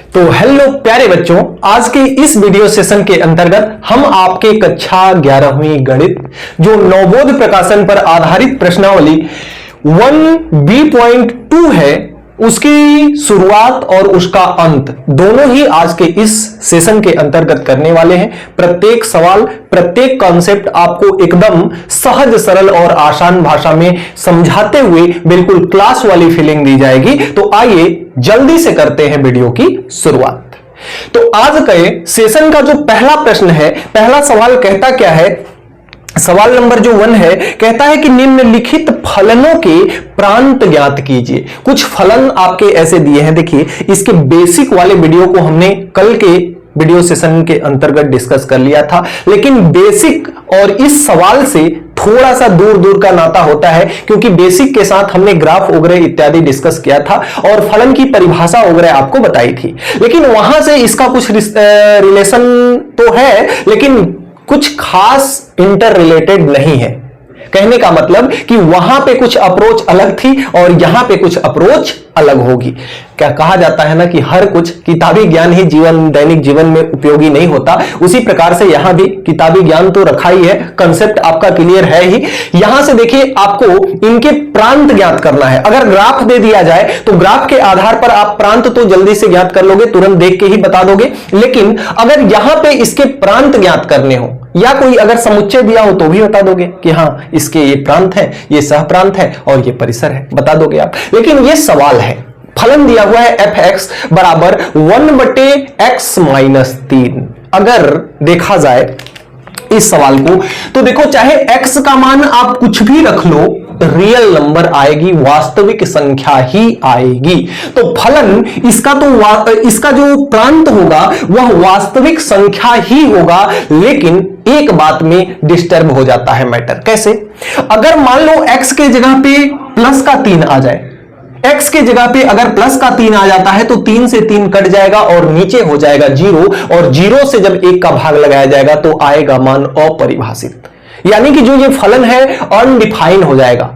तो हेलो प्यारे बच्चों, आज के इस वीडियो सेशन के अंतर्गत हम आपके कक्षा 11वीं गणित जो नवबोध प्रकाशन पर आधारित प्रश्नावली 1B.2 है उसकी शुरुआत और उसका अंत दोनों ही आज के इस सेशन के अंतर्गत करने वाले हैं। प्रत्येक सवाल, प्रत्येक कॉन्सेप्ट आपको एकदम सहज, सरल और आसान भाषा में समझाते हुए बिल्कुल क्लास वाली फीलिंग दी जाएगी। तो आइए जल्दी से करते हैं वीडियो की शुरुआत। तो आज के सेशन का जो पहला प्रश्न है, पहला सवाल कहता क्या है, सवाल नंबर जो 1 है, कहता है कि निम्नलिखित फलनों के प्रांत ज्ञात कीजिए। कुछ फलन आपके ऐसे दिए हैं, देखिए इसके बेसिक वाले वीडियो को हमने कल के वीडियो सेशन के अंतर्गत डिस्कस कर लिया था, लेकिन बेसिक और इस सवाल से थोड़ा सा दूर दूर का नाता होता है, क्योंकि बेसिक के साथ हमने ग्राफ वगैरह इत्यादि डिस्कस किया था और फलन की परिभाषा वगैरह आपको बताई थी, लेकिन वहां से इसका कुछ रिलेशन तो है, लेकिन कुछ खास इंटर रिलेटेड नहीं है। कहने का मतलब कि वहां पे कुछ अप्रोच अलग थी और यहां पे कुछ अप्रोच अलग होगी। क्या कहा जाता है ना कि हर कुछ किताबी ज्ञान ही दैनिक जीवन में उपयोगी नहीं होता, उसी प्रकार से यहां भी किताबी ज्ञान तो रखा ही है, कंसेप्ट आपका क्लियर है ही। यहां से देखिए आपको इनके प्रांत ज्ञात करना है। अगर ग्राफ दे दिया जाए तो ग्राफ के आधार पर आप प्रांत तो जल्दी से ज्ञात कर लोगे, तुरंत देख के ही बता दोगे, लेकिन अगर यहां पे इसके प्रांत ज्ञात करने हो या कोई अगर समुच्चय दिया हो तो भी बता दोगे कि हां इसके ये प्रांत है, ये सह प्रांत है और ये परिसर है, बता दोगे आप। लेकिन ये सवाल है, फलन दिया हुआ है fx बराबर 1/x-3। अगर देखा जाए इस सवाल को तो देखो, चाहे x का मान आप कुछ भी रख लो, रियल नंबर आएगी, वास्तविक संख्या ही आएगी। तो फलन इसका तो इसका जो प्रांत होगा वह वास्तविक संख्या ही होगा, लेकिन एक बात में डिस्टर्ब हो जाता है मैटर। कैसे? अगर मान लो x के जगह पे प्लस का 3 आ जाए, x के जगह पे अगर प्लस का 3 आ जाता है तो 3 से 3 कट जाएगा और नीचे हो जाएगा 0, और 0 से जब 1 का भाग लगाया जाएगा तो आएगा मान अपरिभाषित, यानी कि जो ये फलन है अनडिफाइन हो जाएगा,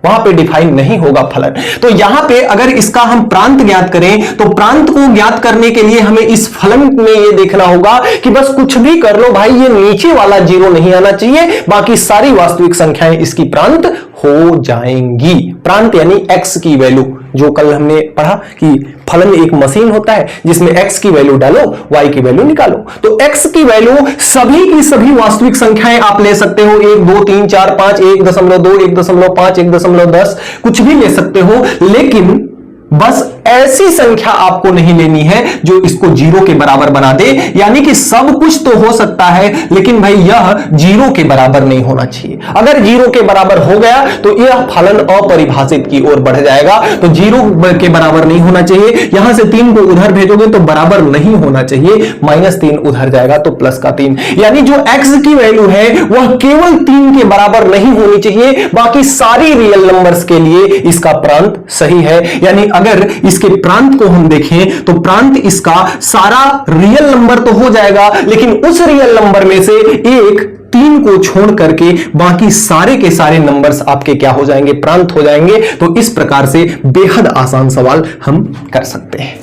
वहां पे डिफाइन नहीं होगा फलन। तो यहां पे अगर इसका हम प्रांत ज्ञात करें तो प्रांत को ज्ञात करने के लिए हमें इस फलन में ये देखना होगा कि बस कुछ भी कर लो भाई, ये नीचे वाला 0 नहीं आना चाहिए, बाकी सारी वास्तविक संख्याएं इसकी प्रांत हो जाएंगी। प्रांत यानी x की वैल्यू, जो कल हमने पढ़ा कि फलन एक मशीन होता है जिसमें x की वैल्यू डालो, y की वैल्यू निकालो। तो x की वैल्यू सभी की सभी वास्तविक संख्याएं आप ले सकते हो, 1 2 3 4 5, 1.2 1.5 1.10 कुछ भी ले सकते हो, लेकिन बस ऐसी संख्या आपको नहीं लेनी है जो इसको 0 के बराबर बना दे। यानी कि सब कुछ तो हो सकता है, लेकिन भाई यह 0 के बराबर नहीं होना चाहिए। अगर 0 के बराबर हो गया तो यह फलन अपरिभाषित की ओर बढ़ जाएगा। तो 0 के बराबर नहीं होना चाहिए, यहां से 3 को उधर भेजोगे तो बराबर नहीं होना चाहिए, -3 उधर जाएगा तो प्लस का 3, यानी जो x की वैल्यू है वह केवल 3 के बराबर नहीं होनी चाहिए, बाकी सारी रियल नंबर्स के लिए इसका प्रांत सही है। यानी अगर इसके प्रांत को हम देखें तो प्रांत इसका सारा रियल नंबर तो हो जाएगा, लेकिन उस रियल नंबर में से एक 3 को छोड़ करके बाकी सारे के सारे नंबर्स आपके क्या हो जाएंगे, प्रांत हो जाएंगे। तो इस प्रकार से बेहद आसान सवाल हम कर सकते हैं।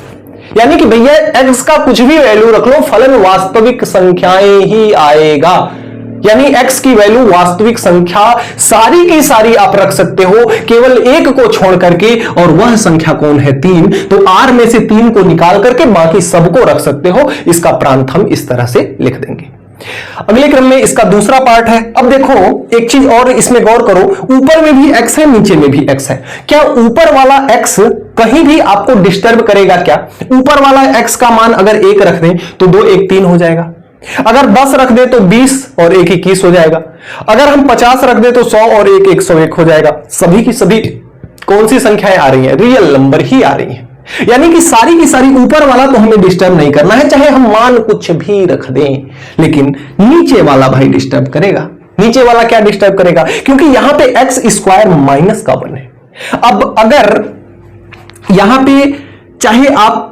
यानी कि भैया x का कुछ भी वैल्यू रख लो, फलन वास्तविक संख्याएं ही आएगा। यानी x की वैल्यू वास्तविक संख्या सारी की सारी आप रख सकते हो, केवल एक को छोड़ करके, और वह संख्या कौन है, 3। तो r में से 3 को निकाल करके बाकी सबको रख सकते हो। इसका प्रांत हम इस तरह से लिख देंगे। अगले क्रम में इसका दूसरा पार्ट है। अब देखो एक चीज और इसमें गौर करो, ऊपर में भी x है, नीचे में भी x है। क्या ऊपर वाला x कहीं भी आपको डिस्टर्ब करेगा? क्या ऊपर वाला x का मान अगर 1 रख दें तो 2 1 3 हो जाएगा, अगर 10 रख दे तो 20 और 1 21 हो जाएगा, अगर हम 50 रख दे तो 100 और 1 101 हो जाएगा। सभी की सभी कौन सी संख्याएं आ रही हैं? रियल नंबर ही आ रही हैं। यानी कि सारी की सारी ऊपर वाला तो हमें डिस्टर्ब नहीं करना है, चाहे हम मान कुछ भी रख दें, लेकिन नीचे वाला भाई डिस्टर्ब करेगा। नीचे वाला क्या डिस्टर्ब करेगा? क्योंकि यहां पे x² माइनस का 1 है। अब अगर यहां पे चाहे आप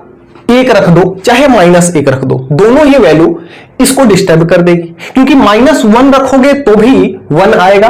1 रख दो चाहे -1 रख दो, दोनों ही वैल्यू इसको डिस्टर्ब कर देगी, क्योंकि -1 रखोगे तो भी 1 आएगा,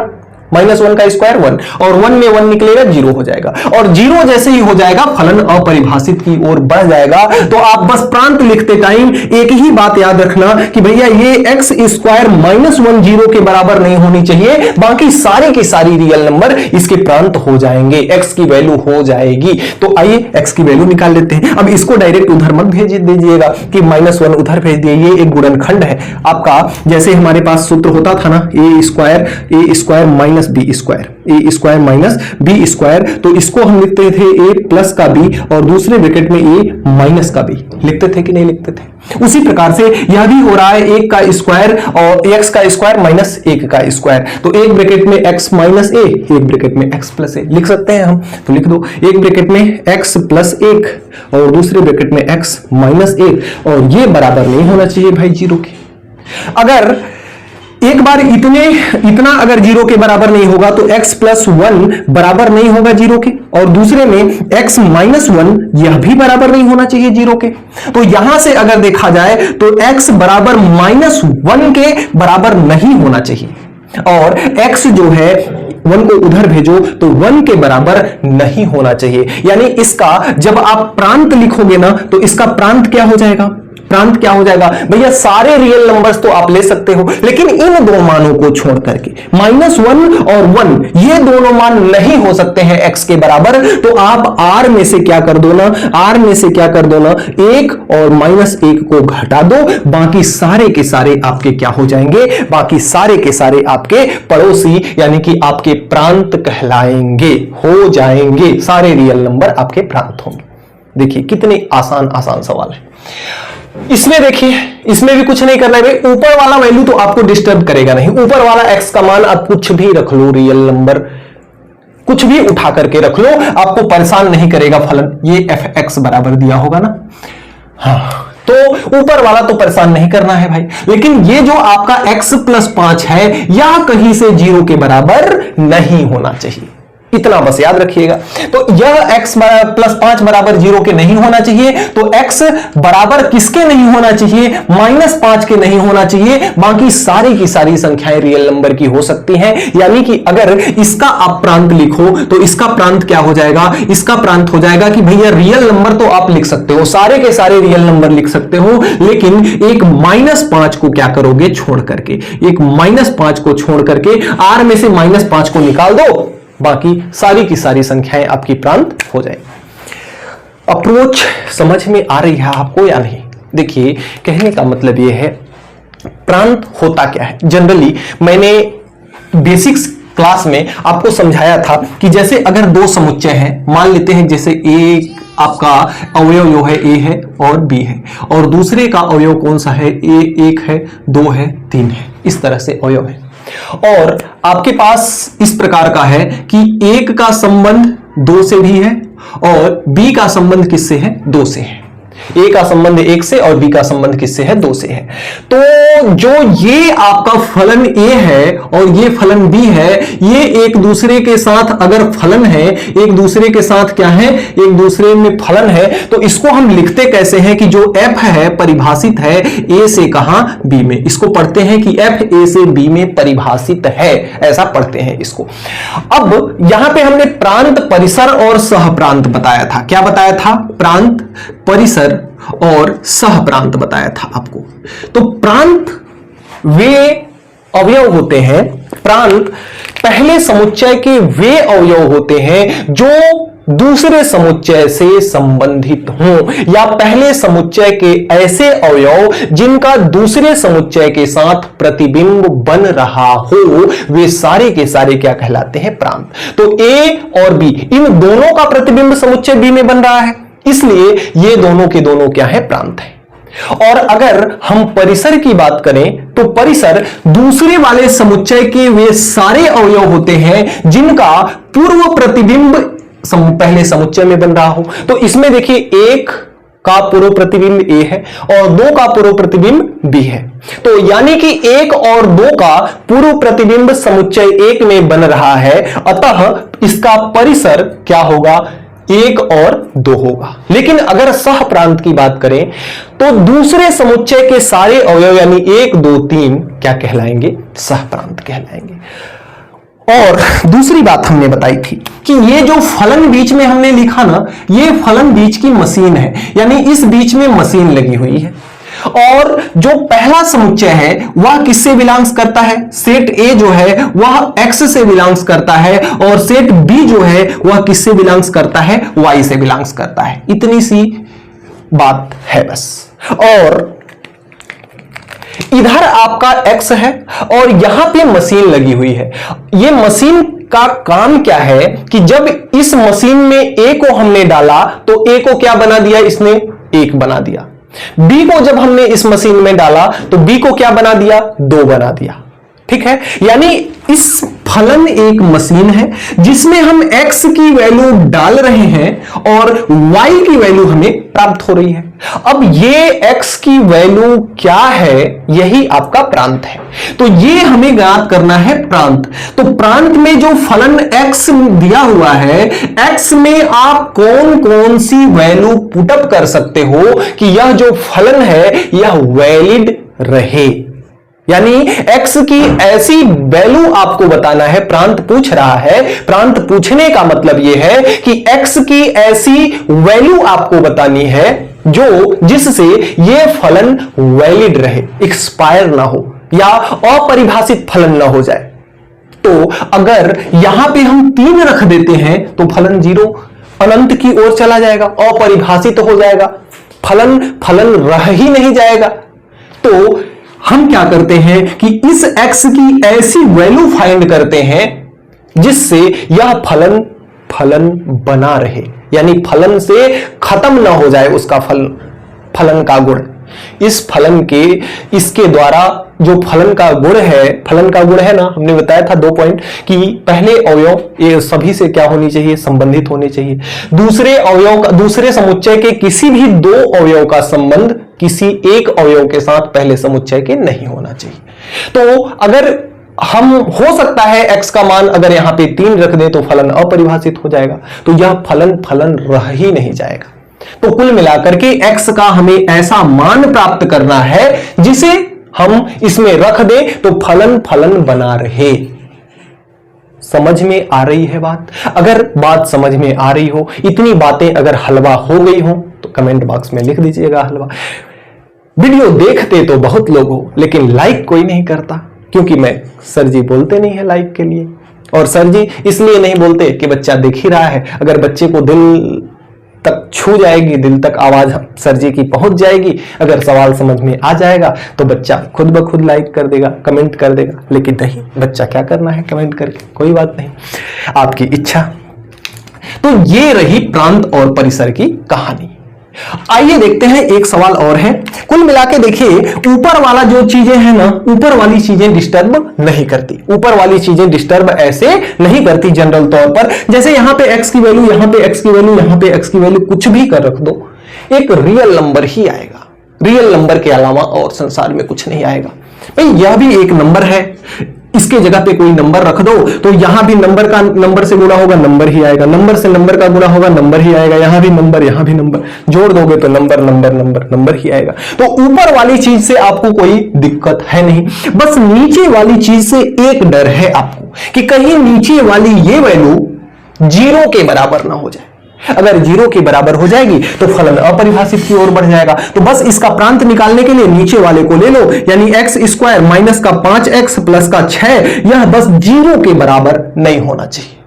-1 का स्क्वायर 1, और 1 में 1 निकलेगा 0 हो जाएगा, और 0 जैसे ही हो जाएगा फलन अपरिभाषित की ओर बढ़ जाएगा। तो आप बस प्रांत लिखते टाइम एक ही बात याद रखना कि भैया ये x स्क्वायर -1 0 के बराबर नहीं होनी चाहिए, बाकी सारे के सारी रियल नंबर इसके प्रांत हो जाएंगे, x की वैल्यू हो जाएगी। तो आइए x की वैल्यू निकाल लेते हैं। अब इसको डायरेक्ट उधर मत भेज दीजिएगा कि -1 उधर भेज दिए, ये एक गुणनखंड है आपका। जैसे हमारे पास सूत्र होता था ना, a square minus B square, तो इसको हम लिखते थे a प्लस का b और दूसरे ब्रैकेट में a माइनस का b, लिखते थे कि नहीं लिखते थे? उसी प्रकार से यह भी हो रहा है, 1 का स्क्वायर और x का स्क्वायर माइनस 1 का स्क्वायर, तो एक ब्रैकेट में x माइनस a, एक ब्रैकेट में x प्लस a लिख सकते हैं हम। तो लिख दो, एक ब्रैकेट में x प्लस 1 और दूसरे ब्रैकेट में x माइनस 1, और ये बराबर नहीं होना चाहिए भाई 0 के। अगर एक बार इतना अगर 0 के बराबर नहीं होगा तो x प्लस 1 बराबर नहीं होगा 0 के, और दूसरे में x माइनस 1 यह भी बराबर नहीं होना चाहिए 0 के। तो यहां से अगर देखा जाए तो x बराबर -1 के बराबर नहीं होना चाहिए, और x जो है 1 को उधर भेजो तो 1 के बराबर नहीं होना चाहिए। यानी इसका जब आप प्रांत लिखोगे ना तो इसका प्रांत क्या हो जाएगा? प्रांत क्या हो जाएगा भैया? सारे रियल नंबर्स तो आप ले सकते हो, लेकिन इन दो मानों को छोड़ करके -1 और 1 ये दोनों मान नहीं हो सकते हैं x के बराबर। तो आप r में से क्या कर दो ना, 1 और -1 को घटा दो, बाकी सारे के सारे आपके क्या हो जाएंगे? बाकी सारे के सारे आपके पड़ोसी यानी कि आपके प्रांत कहलाएंगे, हो जाएंगे, सारे रियल नंबर आपके प्रांत होंगे। देखिए कितने आसान सवाल है। इसमें देखिए, इसमें भी कुछ नहीं करना है भाई, ऊपर वाला वैल्यू तो आपको डिस्टर्ब करेगा नहीं। ऊपर वाला x का मान आप कुछ भी रख लो, रियल नंबर कुछ भी उठा करके रख लो, आपको परेशान नहीं करेगा फलन। ये fx बराबर दिया होगा ना, हाँ, तो ऊपर वाला तो परेशान नहीं करना है भाई। लेकिन ये जो आपका x प्लस 5 है यह कहीं से 0 के बराबर नहीं होना चाहिए, इतना बस याद रखिएगा। तो यह x प्लस 5 बराबर 0 के नहीं होना चाहिए, तो x बराबर किसके नहीं होना चाहिए? -5 के नहीं होना चाहिए। बाकी सारी की सारी संख्याएं रियल नंबर की हो सकती हैं। यानी कि अगर इसका आप प्रांत लिखो तो इसका प्रांत क्या हो जाएगा? इसका प्रांत हो जाएगा कि भैया रियल नंबर तो आप लिख सकते हो, सारे के सारे रियल नंबर लिख सकते हो, लेकिन एक -5 को क्या करोगे? छोड़ करके, एक -5 को छोड़ करके r में से -5 को निकाल दो, बाकी सारी की सारी संख्याएं आपकी प्रांत हो जाएगी। अप्रोच समझ में आ रही है आपको या नहीं? देखिए कहने का मतलब यह है, प्रांत होता क्या है। जनरली मैंने बेसिक्स क्लास में आपको समझाया था कि जैसे अगर दो समुच्चय हैं, मान लेते हैं जैसे एक आपका अवयव जो है a है और b है, और दूसरे का अवयव कौन सा है? a 1 है, 2 है, 3 है, इस तरह से अवयव है। और आपके पास इस प्रकार का है कि 1 का संबंध 2 से भी है और b का संबंध किससे है? 2 से है। a का संबंध 1 से और b का संबंध किससे है? 2 से है। तो जो ये आपका फलन a है और ये फलन b है, ये एक दूसरे के साथ अगर फलन है, एक दूसरे के साथ क्या है? एक दूसरे में फलन है, तो इसको हम लिखते कैसे हैं कि जो f है परिभाषित है a से कहां? b में। इसको पढ़ते हैं कि f a से b में परिभाषित है, ऐसा पढ़ते हैं इसको। अब यहां पे हमने प्रांत, परिसर और सहप्रांत बताया था। क्या बताया था? प्रांत, परिसर और सहप्रांत बताया था आपको। तो प्रांत वे अवयव होते हैं, प्रांत पहले समुच्चय के वे अवयव होते हैं जो दूसरे समुच्चय से संबंधित हों, या पहले समुच्चय के ऐसे अवयव जिनका दूसरे समुच्चय के साथ प्रतिबिंब बन रहा हो, वे सारे के सारे क्या कहलाते हैं? प्रांत। तो a और b इन दोनों का प्रतिबिंब समुच्चय b में बन रहा है, इसलिए ये दोनों के दोनों क्या है? प्रांत है। और अगर हम परिसर की बात करें तो परिसर दूसरे वाले समुच्चय के वे सारे अवयव होते हैं जिनका पूर्व प्रतिबिंब पहले समुच्चय में बन रहा हो। तो इसमें देखिए 1 का पूर्व प्रतिबिंब a है और 2 का पूर्व प्रतिबिंब b है। तो यानी कि 1 और 2 का पूर्व प्रतिबिंब समुच्चय 1 में बन रहा है, अतः इसका परिसर क्या होगा? 1 और 2 होगा। लेकिन अगर सहप्रांत की बात करें तो दूसरे समुच्चय के सारे अवयव यानी 1 2 3 क्या कहलाएंगे? सहप्रांत कहलाएंगे। और दूसरी बात हमने बताई थी कि ये जो फलन बीच में हमने लिखा ना, ये फलन बीच की मशीन है, यानी इस बीच में मशीन लगी हुई है। और जो पहला समुच्चय है वह किससे बिलोंग्स करता है? सेट ए जो है वह एक्स से बिलोंग्स करता है, और सेट बी जो है वह किससे बिलोंग्स करता है? वाई से बिलोंग्स करता है। इतनी सी बात है बस। और इधर आपका x है और यहां पे मशीन लगी हुई है। ये मशीन का काम क्या है कि जब इस मशीन में a को हमने डाला तो a को क्या बना दिया? इसने 1 बना दिया। b को जब हमने इस मशीन में डाला तो b को क्या बना दिया? 2 बना दिया। ठीक है, यानी इस फलन एक मशीन है जिसमें हम x की वैल्यू डाल रहे हैं और y की वैल्यू हमें प्राप्त हो रही है। अब ये x की वैल्यू क्या है? यही आपका प्रांत है। तो ये हमें ज्ञात करना है प्रांत। तो प्रांत में जो फलन x दिया हुआ है, x में आप कौन कौन सी वैल्यू पुटअप कर सकते हो कि यह जो फलन है यह वैलिड रहे, यानी x की ऐसी वैल्यू आपको बताना है। प्रांत पूछ रहा है, प्रांत पूछने का मतलब यह है कि x की ऐसी वैल्यू आपको बतानी है जिससे यह फलन वैलिड रहे, एक्सपायर ना हो या अपरिभाषित फलन ना हो जाए। तो अगर यहां पे हम 3 रख देते हैं तो फलन 0 अनंत की ओर चला जाएगा, अपरिभाषित हो जाएगा, फलन रह ही नहीं जाएगा। तो हम क्या करते हैं कि इस x की ऐसी वैल्यू फाइंड करते हैं जिससे यह फलन बना रहे, यानी फलन से खत्म ना हो जाए उसका फलन का गुण। इस फलन के इसके द्वारा जो फलन का गुण है ना, हमने बताया था 2 पॉइंट कि पहले अवयव ये सभी से क्या होनी चाहिए? संबंधित होने चाहिए। दूसरे समुच्चय के किसी भी 2 अवयव का संबंध किसी एक अवयव के साथ पहले समुच्चय के नहीं होना चाहिए। तो अगर हम हो सकता है x का मान अगर यहां पे 3 रख दें तो फलन अपरिभाषित हो जाएगा, तो यह फलन रह ही नहीं जाएगा। तो कुल मिलाकर के x का हमें ऐसा मान प्राप्त करना है जिसे हम इसमें रख दें तो फलन बना रहे। समझ में आ रही है बात? अगर बात समझ में आ रही हो, इतनी बातें अगर हलवा हो गई हो तो कमेंट बॉक्स में लिख दीजिएगा हलवा। वीडियो देखते तो बहुत लोग हो लेकिन लाइक कोई नहीं करता, क्योंकि सर जी बोलते नहीं है लाइक के लिए। और सर जी इसलिए नहीं बोलते कि बच्चा देख ही रहा है। अगर बच्चे को दिल तक छू जाएगी, दिल तक आवाज सर जी की पहुंच जाएगी, अगर सवाल समझ में आ जाएगा तो बच्चा खुद ब खुद लाइक कर देगा, कमेंट कर देगा। लेकिन नहीं, बच्चा क्या करना है कमेंट करके, कोई बात नहीं, आपकी इच्छा। तो ये रही प्रांत और परिसर की कहानी। आइए देखते हैं एक सवाल और है। कुल मिला के देखिए, ऊपर वाला जो चीजें हैं ना, ऊपर वाली चीजें डिस्टर्ब नहीं करती। ऊपर वाली चीजें डिस्टर्ब ऐसे नहीं करती जनरल तौर पर। जैसे यहां पे x की वैल्यू, यहां पे x की वैल्यू, यहां पे x की वैल्यू कुछ भी कर रख दो, एक रियल नंबर ही आएगा। रियल नंबर के अलावा और संसार में कुछ नहीं आएगा। भाई यह भी एक नंबर है, इसके जगह पे कोई नंबर रख दो तो यहां भी नंबर से गुणा होगा, नंबर ही आएगा। नंबर से नंबर का गुणा होगा, नंबर ही आएगा। यहां भी नंबर, यहां भी नंबर, जोड़ दोगे तो नंबर ही आएगा। तो ऊपर वाली चीज से आपको कोई दिक्कत है नहीं, बस नीचे वाली चीज से एक डर है आपको कि कहीं नीचे वाली ये वैल्यू 0 के बराबर ना हो जाए। अगर 0 के बराबर हो जाएगी तो फलन अपरिभाषित की ओर बढ़ जाएगा। तो बस इसका प्रांत निकालने के लिए नीचे वाले को ले लो, यानी x² माइनस का 5x प्लस का 6, यह बस 0 के बराबर नहीं होना चाहिए।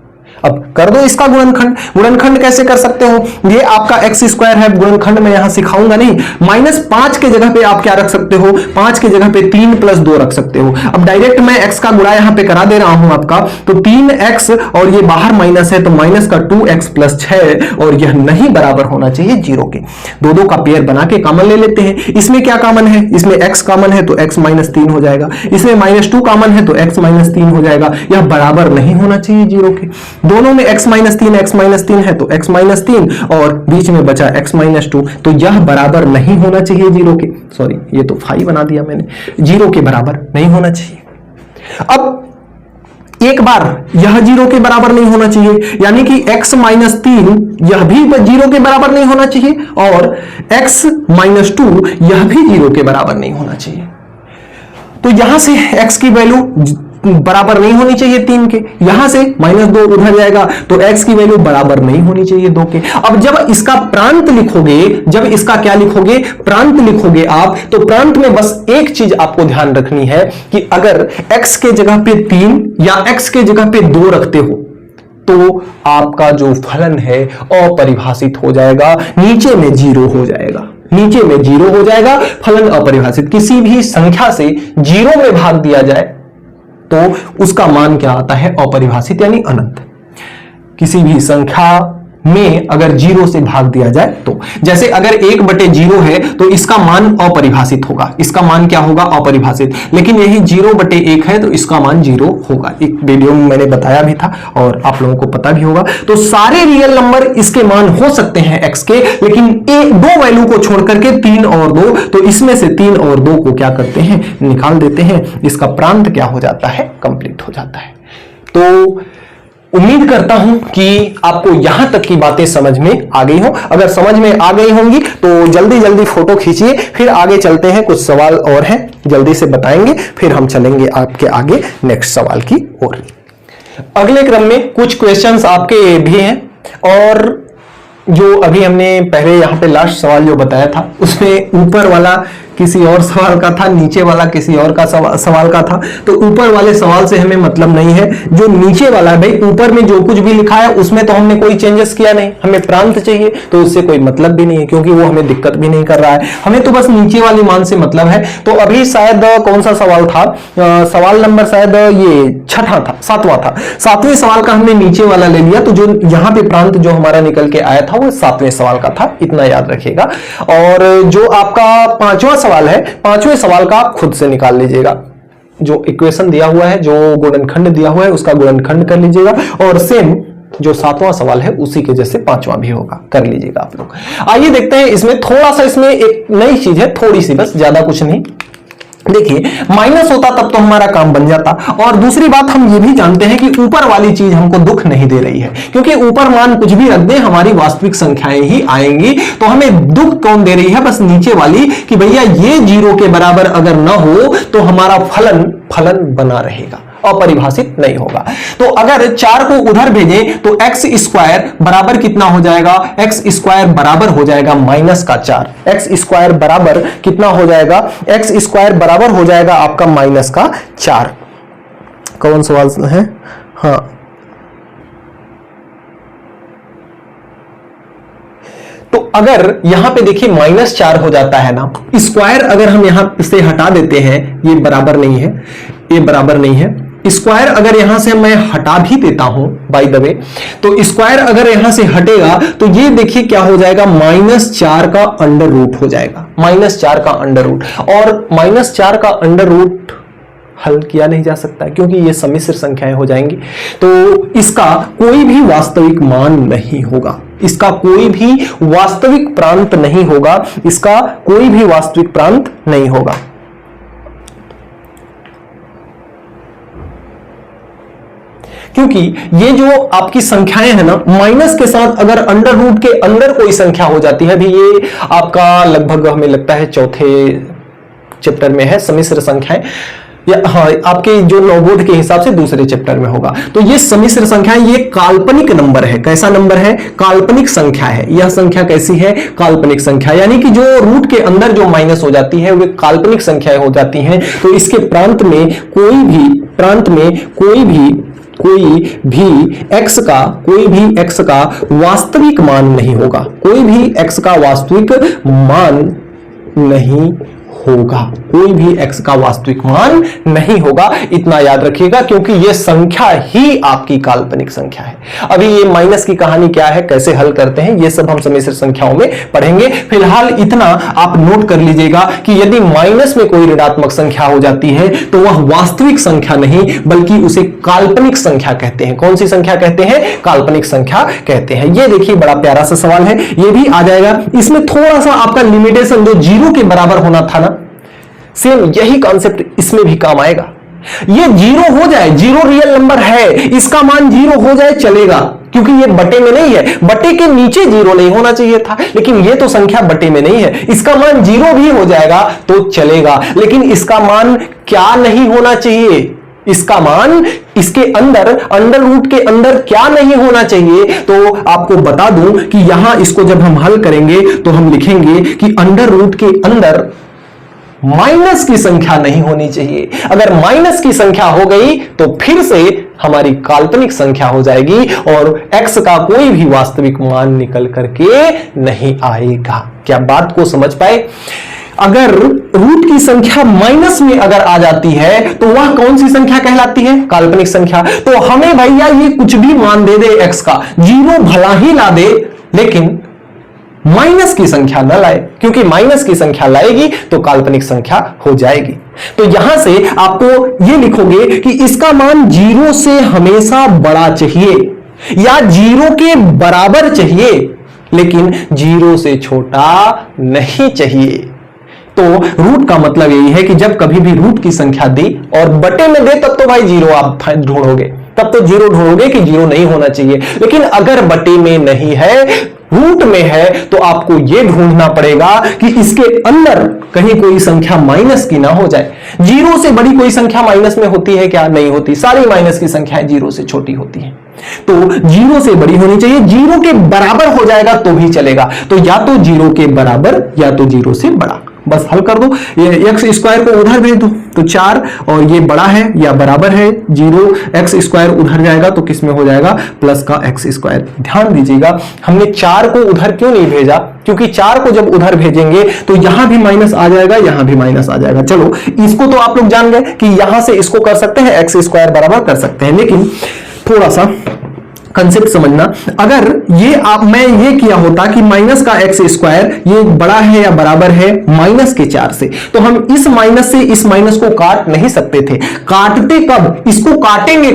अब कर दो इसका गुणनखंड। गुणनखंड कैसे कर सकते हो? ये आपका x² है, गुणनखंड में यहां सिखाऊंगा नहीं। -5 के जगह पे आप क्या रख सकते हो? 5 के जगह पे 3 + 2 रख सकते हो। अब डायरेक्ट मैं x का गुणा यहां पे करा दे रहा हूं आपका, तो 3x और ये बाहर माइनस है तो माइनस का 2x + 6, और यह नहीं बराबर होना चाहिए 0 के। दो का पेयर बना के कॉमन ले लेते हैं। इसमें क्या कॉमन है? इसमें x कॉमन है तो x - 3 हो जाएगा। इसमें -2 कॉमन है तो x - 3 हो जाएगा। यह बराबर नहीं होना चाहिए 0 के। दोनों में x - 3 है तो x - 3 और बीच में बचा x - 2, तो यह बराबर नहीं होना चाहिए 0 के। सॉरी, ये तो 5 बना दिया मैंने, 0 के बराबर नहीं होना चाहिए। अब एक बार यह 0 के बराबर नहीं होना चाहिए, यानी कि x - 3 यह भी 0 के बराबर नहीं होना चाहिए, और x - 2 यह भी 0 के बराबर नहीं होना चाहिए। तो यहां से x की वैल्यू बराबर नहीं होनी चाहिए 3 के, यहां से -2 उधर जाएगा तो x की वैल्यू बराबर नहीं होनी चाहिए 2 के। अब जब इसका प्रांत लिखोगे, जब इसका क्या लिखोगे, प्रांत लिखोगे आप, तो प्रांत में बस एक चीज आपको ध्यान रखनी है कि अगर x के जगह पे 3 या x के जगह पे 2 रखते हो तो आपका जो फलन है अपरिभाषित हो जाएगा, नीचे में 0 हो जाएगा, नीचे में 0 हो जाएगा, फलन अपरिभाषित। किसी भी संख्या से 0 में भाग दिया जाए तो उसका मान क्या आता है, अपरिभाषित यानी अनंत। किसी भी संख्या में अगर 0 से भाग दिया जाए तो, जैसे अगर 1/0 है तो इसका मान अपरिभाषित होगा, इसका मान क्या होगा, अपरिभाषित। लेकिन यही 0/1 है तो इसका मान 0 होगा। एक वीडियो में मैंने बताया भी था और आप लोगों को पता भी होगा। तो सारे रियल नंबर इसके मान हो सकते हैं x के, लेकिन 2 वैल्यू को छोड़ करके 3 और 2, तो इसमें से 3 और 2 को क्या करते हैं, निकाल देते हैं। इसका प्रांत क्या हो जाता है, कंप्लीट हो जाता है। तो उम्मीद करता हूं कि आपको यहां तक की बातें समझ में आ गई हो। अगर समझ में आ गई होंगी तो जल्दी जल्दी फोटो खींचिए, फिर आगे चलते हैं। कुछ सवाल और हैं, जल्दी से बताएंगे, फिर हम चलेंगे आपके आगे नेक्स्ट सवाल की ओर। अगले क्रम में कुछ क्वेश्चंस आपके भी हैं, और जो अभी हमने पहले यहां पे लास्ट सवाल जो बताया था उसमें ऊपर वाला किसी और सवाल का था, नीचे वाला किसी और का सवाल का था। तो ऊपर वाले सवाल से हमें मतलब नहीं है, जो नीचे वाला है भाई, ऊपर में जो कुछ भी लिखा है उसमें तो हमने कोई चेंजेस किया नहीं, हमें प्रांत चाहिए तो उससे कोई मतलब भी नहीं है, क्योंकि वो हमें दिक्कत भी नहीं कर रहा है, हमें तो बस नीचे वाली मान से मतलब है। तो अभी शायद कौन सा सवाल था, सवाल नंबर शायद ये छठा था, 7वां था। 7वें सवाल का हमने नीचे वाला ले लिया, तो जो यहाँ पे प्रांत जो हमारा निकल के आया था वो 7वें सवाल का था, इतना याद रखिएगा। और जो आपका 5वां सवाल है, 5वें सवाल का आप खुद से निकाल लीजिएगा। जो इक्वेशन दिया हुआ है, जो गुणनखंड दिया हुआ है उसका गुणनखंड कर लीजिएगा, और सेम जो 7वां सवाल है उसी के जैसे 5वां भी होगा, कर लीजिएगा आप लोग। आइए देखते हैं, इसमें थोड़ा सा, इसमें एक नई चीज है थोड़ी सी, बस ज्यादा कुछ नहीं। देखिए, माइनस होता तब तो हमारा काम बन जाता। और दूसरी बात हम ये भी जानते हैं कि ऊपर वाली चीज हमको दुख नहीं दे रही है, क्योंकि ऊपर मान कुछ भी रख दें हमारी वास्तविक संख्याएं ही आएंगी। तो हमें दुख कौन दे रही है, बस नीचे वाली, कि भैया ये 0 के बराबर अगर ना हो तो हमारा फलन बना रहेगा, अपरिभाषित नहीं होगा। तो अगर 4 को उधर भेजें तो x² बराबर कितना हो जाएगा, x² बराबर हो जाएगा -4। x² बराबर कितना हो जाएगा, x² बराबर हो जाएगा आपका -4। कौन सवाल है, हाँ, तो अगर यहां पे देखिए -4 हो जाता है ना, स्क्वायर अगर हम यहां से हटा देते हैं, ये बराबर नहीं है, ये बराबर नहीं है। स्क्वायर अगर यहां से मैं हटा भी देता हूं बाय द वे, तो स्क्वायर अगर यहां से हटेगा तो ये देखिए क्या हो जाएगा, -4 का अंडर रूट हो जाएगा, -4 का अंडर रूट। और -4 का अंडर रूट हल किया नहीं जा सकता क्योंकि ये सम्मिश्र संख्याएं हो जाएंगी, तो इसका कोई भी वास्तविक मान नहीं होगा, इसका कोई भी वास्तविक प्रांत नहीं होगा, इसका कोई भी वास्तविक प्रांत नहीं होगा। क्योंकि ये जो आपकी संख्याएं है ना, माइनस के साथ अगर अंडर रूट के अंदर कोई संख्या हो जाती है, भी ये आपका लगभग हमें लगता है 4थे चैप्टर में है, सम्मिश्र संख्याएं, या हाँ आपके जो नवबोध के हिसाब से दूसरे चैप्टर में होगा। तो ये सम्मिश्र संख्याएं, ये काल्पनिक नंबर है। कैसा नंबर है, काल्पनिक संख्या है। यह संख्या कैसी है, काल्पनिक संख्या, यानी कि जो रूट के अंदर जो माइनस हो जाती है वे काल्पनिक संख्याएं हो जाती हैं। तो इसके प्रांत में कोई भी x का वास्तविक मान नहीं होगा, कोई भी x का वास्तविक मान नहीं होगा, कोई भी x का वास्तविक मान नहीं होगा, इतना याद रखिएगा, क्योंकि यह संख्या ही आपकी काल्पनिक संख्या है। अभी ये माइनस की कहानी क्या है, कैसे हल करते हैं, ये सब हम सम्मिश्र संख्याओं में पढ़ेंगे। फिलहाल इतना आप नोट कर लीजिएगा कि यदि माइनस में कोई ऋणात्मक संख्या हो जाती है तो वह वास्तविक संख्या नहीं बल्कि उसे काल्पनिक संख्या कहते हैं। कौन सी संख्या कहते हैं, काल्पनिक संख्या कहते हैं। ये देखिए बड़ा प्यारा सा सवाल है, ये भी आ जाएगा। इसमें थोड़ा सा आपका लिमिटेशन, जो 0 के बराबर होना था ना, सेम यही कॉन्सेप्ट इसमें भी काम आएगा। ये 0 हो जाए, 0 रियल नंबर है, इसका मान 0 हो जाए चलेगा, क्योंकि ये बटे में नहीं है, बटे के नीचे 0 नहीं होना चाहिए था, लेकिन ये तो संख्या बटे में नहीं है, इसका मान 0 भी हो जाएगा तो चलेगा। लेकिन इसका मान क्या नहीं होना चाहिए, इसका मान इसके अंदर अंडर रूट के अंदर क्या नहीं होना चाहिए, तो आपको बता दूं कि यहां इसको जब हम हल करेंगे तो हम लिखेंगे कि अंडर रूट के अंदर माइनस की संख्या नहीं होनी चाहिए। अगर माइनस की संख्या हो गई तो फिर से हमारी काल्पनिक संख्या हो जाएगी और x का कोई भी वास्तविक मान निकल करके नहीं आएगा। क्या बात को समझ पाए? अगर रूट की संख्या माइनस में अगर आ जाती है तो वह कौन सी संख्या कहलाती है? काल्पनिक संख्या। तो हमें भैया ये कुछ भी मान दे दे x का, जीरो भला ही ला दे, लेकिन माइनस की संख्या न लाए, क्योंकि माइनस की संख्या लाएगी तो काल्पनिक संख्या हो जाएगी। तो यहां से आपको ये लिखोगे कि इसका मान जीरो से हमेशा बड़ा चाहिए या जीरो के बराबर चाहिए, लेकिन जीरो से छोटा नहीं चाहिए। तो रूट का मतलब यही है कि जब कभी भी रूट की संख्या दी और बटे में दे तब तो भाई जीरो आप ढूंढोगे, तब तो जीरो ढूंढोगे कि जीरो नहीं होना चाहिए। लेकिन अगर बटे में नहीं है, रूट में है, तो आपको यह ढूंढना पड़ेगा कि इसके अंदर कहीं कोई संख्या माइनस की ना हो जाए। जीरो से बड़ी कोई संख्या माइनस में होती है क्या? नहीं होती। सारी माइनस की संख्याएं जीरो से छोटी होती हैं। तो जीरो से बड़ी होनी चाहिए, जीरो के बराबर हो जाएगा तो भी चलेगा। तो या तो जीरो के बराबर या तो जीरो से बड़ा। बस हल कर दो, ये एक्स स्क्वायर को उधर भेज दो तो 4, और ये बड़ा है या बराबर है जीरो, एक्स स्क्वायर उधर जाएगा तो किस में हो जाएगा? प्लस का एक्स स्क्वायर। ध्यान दीजिएगा हमने 4 को उधर क्यों नहीं भेजा, क्योंकि 4 को जब उधर भेजेंगे तो यहां भी माइनस आ जाएगा, यहां भी माइनस आ जाएगा। चलो इसको तो आप लोग जान गए कि यहां से इसको कर सकते हैं, एक्स स्क्वायर बराबर कर सकते हैं, लेकिन थोड़ा सा कंसेप्ट समझना। अगर मैं ये किया होता कि माइनस का एक्स स्क्वायर ये बड़ा है या बराबर है माइनस के 4 से, तो हम इस माइनस से इस माइनस को काट नहीं सकते थे। काटते कब? इसको काटेंगे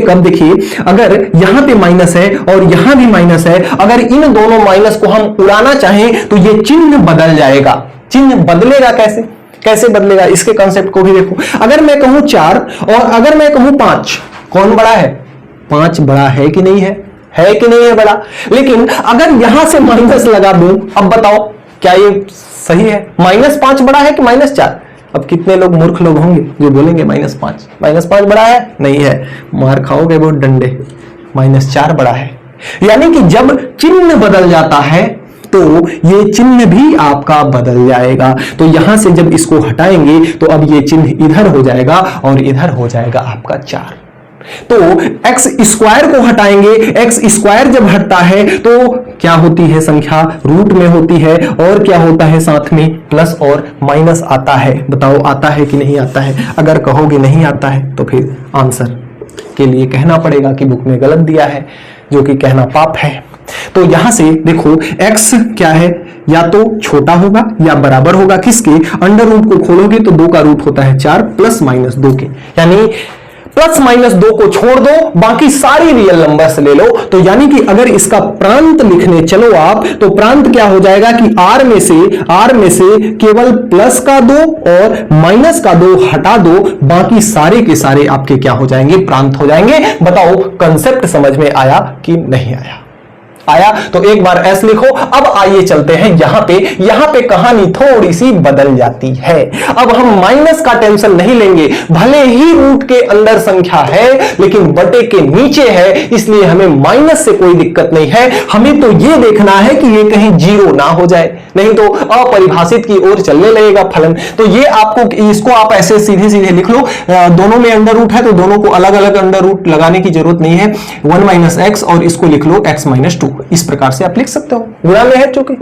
कब? देखिए अगर यहां पे माइनस है और यहां भी माइनस है, अगर इन दोनों माइनस को हम उड़ाना चाहें तो ये चिन्ह बदल जाएगा। चिन्ह बदलेगा कैसे बदलेगा? इसके कंसेप्ट को भी देखो। अगर मैं कहूं 4 और अगर मैं कहूं 5, कौन बड़ा है? 5 बड़ा है कि नहीं है? है कि नहीं है बड़ा? लेकिन अगर यहां से माइनस लगा दूं, अब बताओ क्या ये सही है? -5 बड़ा है कि -4? अब कितने लोग मूर्ख लोग होंगे जो बोलेंगे -5। -5 बड़ा है? नहीं है, मार खाओगे बहुत डंडे। -4 बड़ा है। यानी कि जब चिन्ह बदल जाता है तो ये चिन्ह भी आपका बदल जाएगा। तो यहां से जब इसको हटाएंगे तो अब ये चिन्ह इधर हो जाएगा और इधर हो जाएगा आपका 4। तो एक्स स्क्वायर को हटाएंगे, एक्स स्क्वायर जब हटता है तो क्या होती है? संख्या रूट में होती है, और क्या होता है साथ में? प्लस और माइनस आता है। बताओ आता है कि नहीं आता है? अगर कहोगे नहीं आता है तो फिर आंसर के लिए कहना पड़ेगा कि बुक में गलत दिया है, जो कि कहना पाप है। तो यहां से देखो x क्या है? या तो छोटा होगा या बराबर होगा किसके? अंडर रूट को खोलोगे तो 2 का रूट होता है 4 प्लस माइनस 2 के, यानी प्लस माइनस 2 को छोड़ दो, बाकी सारी रियल नंबर्स ले लो। तो यानी कि अगर इसका प्रांत लिखने चलो आप, तो प्रांत क्या हो जाएगा कि r में से केवल प्लस का 2 और माइनस का 2 हटा दो, बाकी सारे के सारे आपके क्या हो जाएंगे? प्रांत हो जाएंगे। बताओ कंसेप्ट समझ में आया कि नहीं आया? आया तो एक बार एस लिखो। अब आइए चलते हैं यहां पे कहानी थोड़ी सी बदल जाती है। अब हम माइनस का टेंशन नहीं लेंगे, भले ही रूट के अंदर संख्या है लेकिन बटे के नीचे है, इसलिए हमें माइनस से कोई दिक्कत नहीं है। हमें तो यह देखना है कि ये कहीं जीरो ना हो जाए, नहीं तो अपरिभाषित की ओर चलने लगेगा फलन। तो ये आपको इसको आप ऐसे सीधे सीधे लिख लो। दोनों में अंडर रूट है तो दोनों को अलग अलग अंडर रूट लगाने की जरूरत नहीं है। 1 - x और इसको लिख लो x - 2। इस प्रकार से आप लिख सकते हो। गुणा में है चूंकि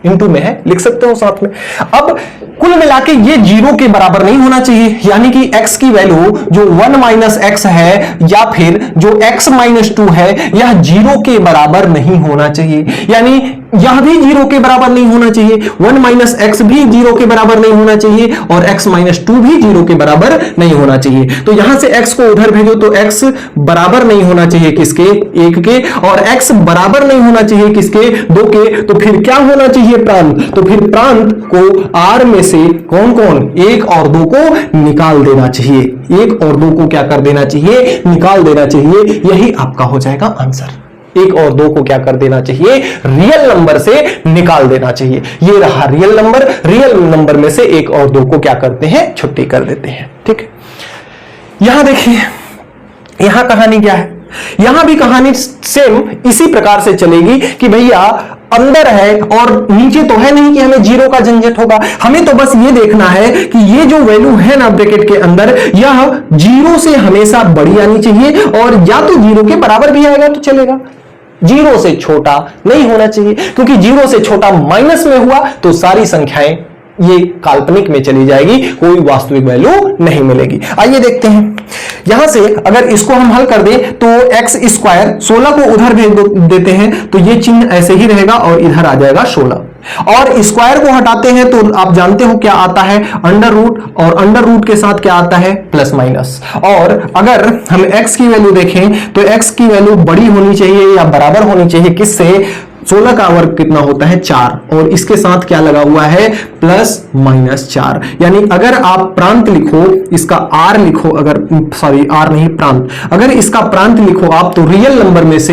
इनटू में है, लिख सकते हो साथ में। अब कुल मिलाके ये जीरो के बराबर नहीं होना चाहिए, यानी कि x की वैल्यू जो 1 - x है या फिर जो x - 2 है, यह जीरो के बराबर नहीं होना चाहिए। यानी यह भी जीरो के बराबर नहीं होना चाहिए, 1 - x भी जीरो के बराबर नहीं होना चाहिए और x - 2 भी जीरो के बराबर नहीं होना चाहिए। तो यहां से x को उधर भेजो तो x बराबर नहीं होना चाहिए किसके? 1 के, और x बराबर नहीं होना चाहिए किसके? 2 के। तो फिर क्या होना चाहिए? प्रांत। तो फिर प्रांत को r में से कौन कौन? 1 और 2 को निकाल देना चाहिए। 1 और 2 को क्या कर देना चाहिए? निकाल देना चाहिए। यही आपका हो जाएगा आंसर। 1 और 2 को क्या कर देना चाहिए? रियल नंबर से निकाल देना चाहिए। ये रहा रियल नंबर। रियल नंबर में से 1 और 2 को क्या करते हैं? छुट्टी कर देते हैं। ठीक है, यहां देखिए, यहां कहानी क्या है, यहां भी कहानी सेम इसी प्रकार से चलेगी कि भैया अंदर है और नीचे तो है नहीं कि हमें जीरो का झंझट होगा। हमें तो बस ये देखना है कि ये जो वैल्यू है ना ब्रैकेट के अंदर, यह जीरो से हमेशा बड़ी आनी चाहिए, और या तो जीरो के बराबर भी आएगा तो चलेगा, जीरो से छोटा नहीं होना चाहिए, क्योंकि जीरो से छोटा माइनस में हुआ तो सारी संख्याएं ये काल्पनिक में चली जाएगी, कोई वास्तविक वैल्यू नहीं मिलेगी। आइए देखते हैं, यहां से अगर इसको हम हल कर दें तो एक्स स्क्वायर, 16 को उधर भेज देते हैं तो ये चिन्ह ऐसे ही रहेगा और इधर आ जाएगा 16, और स्क्वायर को हटाते हैं तो आप जानते हो क्या आता है, अंडर रूट, और अंडर रूट के साथ क्या आता है, प्लस माइनस। और अगर हम x की वैल्यू देखें तो x की वैल्यू बड़ी होनी चाहिए या बराबर होनी चाहिए किससे, 16 का वर्ग कितना होता है 4, और इसके साथ क्या लगा हुआ है, प्लस माइनस 4। यानी अगर आप प्रांत लिखो, इसका r लिखो, अगर सॉरी r नहीं प्रांत, अगर इसका प्रांत लिखो आप तो रियल नंबर में से